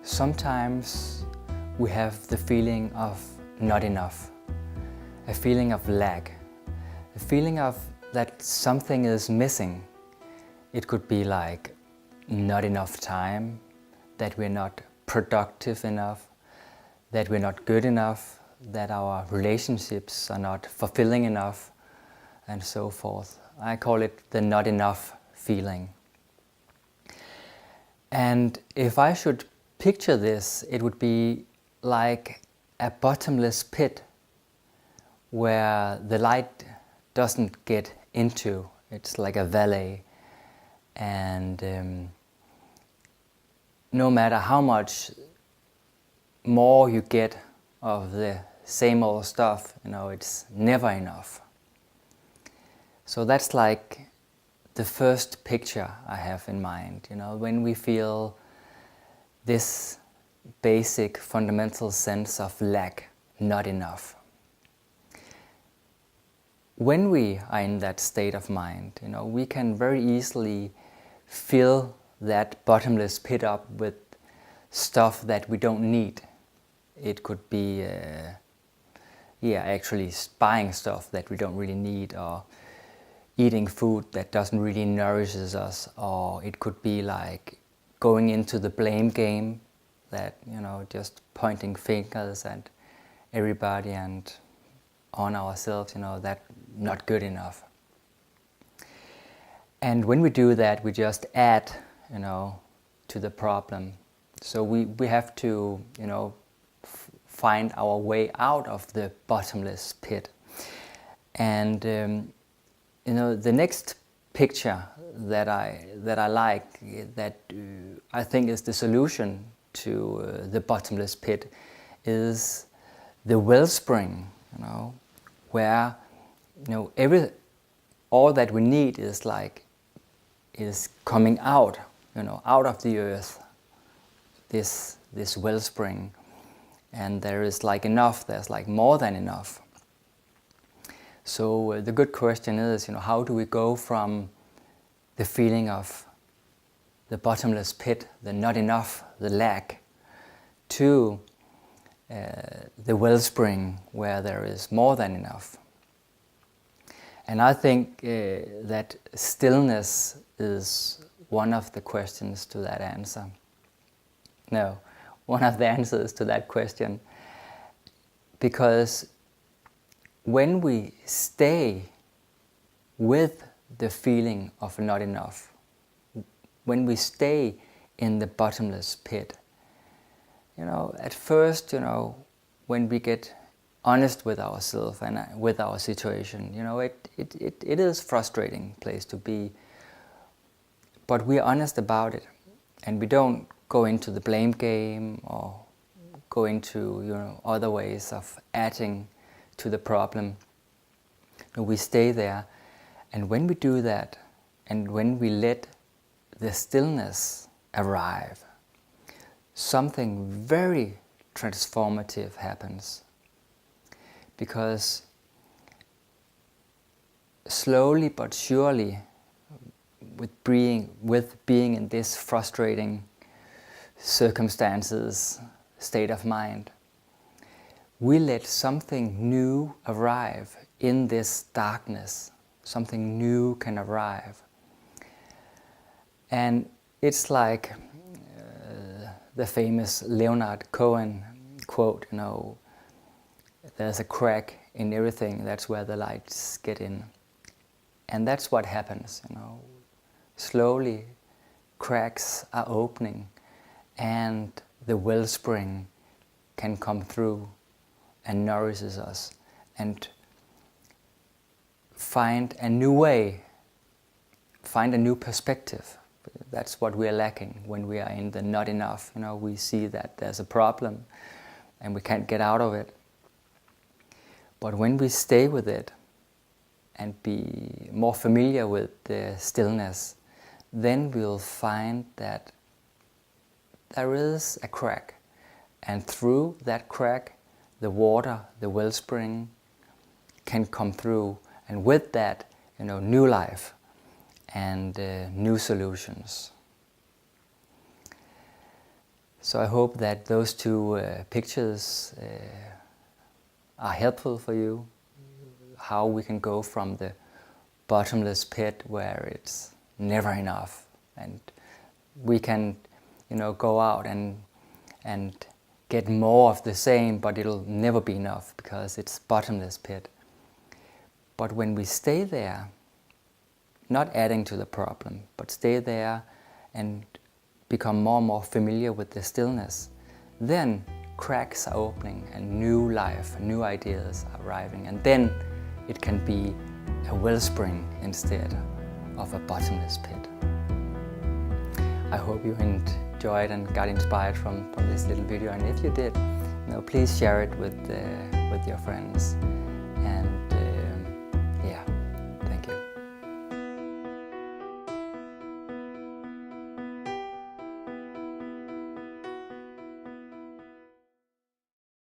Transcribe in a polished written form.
Sometimes we have the feeling of not enough, a feeling of lack, a feeling of that something is missing. It could be like not enough time, that we're not productive enough, that we're not good enough, that our relationships are not fulfilling enough, and so forth. I call it the not enough feeling. And if I should picture this, it would be like a bottomless pit where the light doesn't get into. It's like a valley, and no matter how much more you get of the same old stuff, it's never enough. So that's like the first picture I have in mind, when we feel this basic fundamental sense of lack, not enough. When we are in that state of mind, we can very easily fill that bottomless pit up with stuff that we don't need. It could be, actually buying stuff that we don't really need, or eating food that doesn't really nourishes us, or it could be like going into the blame game, that just pointing fingers at everybody and on ourselves, that not good enough. And when we do that, we just add to the problem. So we have to find our way out of the bottomless pit. And the next picture that I like, that I think is the solution to the bottomless pit, is the wellspring, where all that we need is coming out, out of the earth, this wellspring, and there is enough. There's more than enough. So the good question is, how do we go from the feeling of the bottomless pit, the not enough, the lack, to the wellspring where there is more than enough? And I think that stillness is one of the questions to that answer. No, one of the answers to that question. Because when we stay with the feeling of not enough, when we stay in the bottomless pit, at first, when we get honest with ourselves and with our situation, it is a frustrating place to be. But we're honest about it, and we don't go into the blame game or go into other ways of adding to the problem. We stay there, and when we do that, and when we let the stillness arrive, something very transformative happens. Because slowly but surely, with being in this frustrating circumstances, state of mind, we let something new arrive in this darkness. Something new can arrive. And it's like the famous Leonard Cohen quote, there's a crack in everything, that's where the lights get in. And that's what happens, Slowly, cracks are opening, and the wellspring can come through and nourishes us, and find a new way, find a new perspective. That's what we are lacking when we are in the not enough. We see that there's a problem and we can't get out of it. But when we stay with it and be more familiar with the stillness, then we'll find that there is a crack. And through that crack, the water, the wellspring, can come through. And with that, new life and new solutions. So I hope that those two pictures are helpful for you, how we can go from the bottomless pit where it's never enough, and we can, go out and get more of the same, but it'll never be enough because it's bottomless pit. But when we stay there, not adding to the problem, but stay there and become more and more familiar with the stillness, then cracks are opening and new life, new ideas are arriving, and then it can be a wellspring instead of a bottomless pit. I hope you enjoyed and got inspired from this little video, and if you did, please share it with your friends. And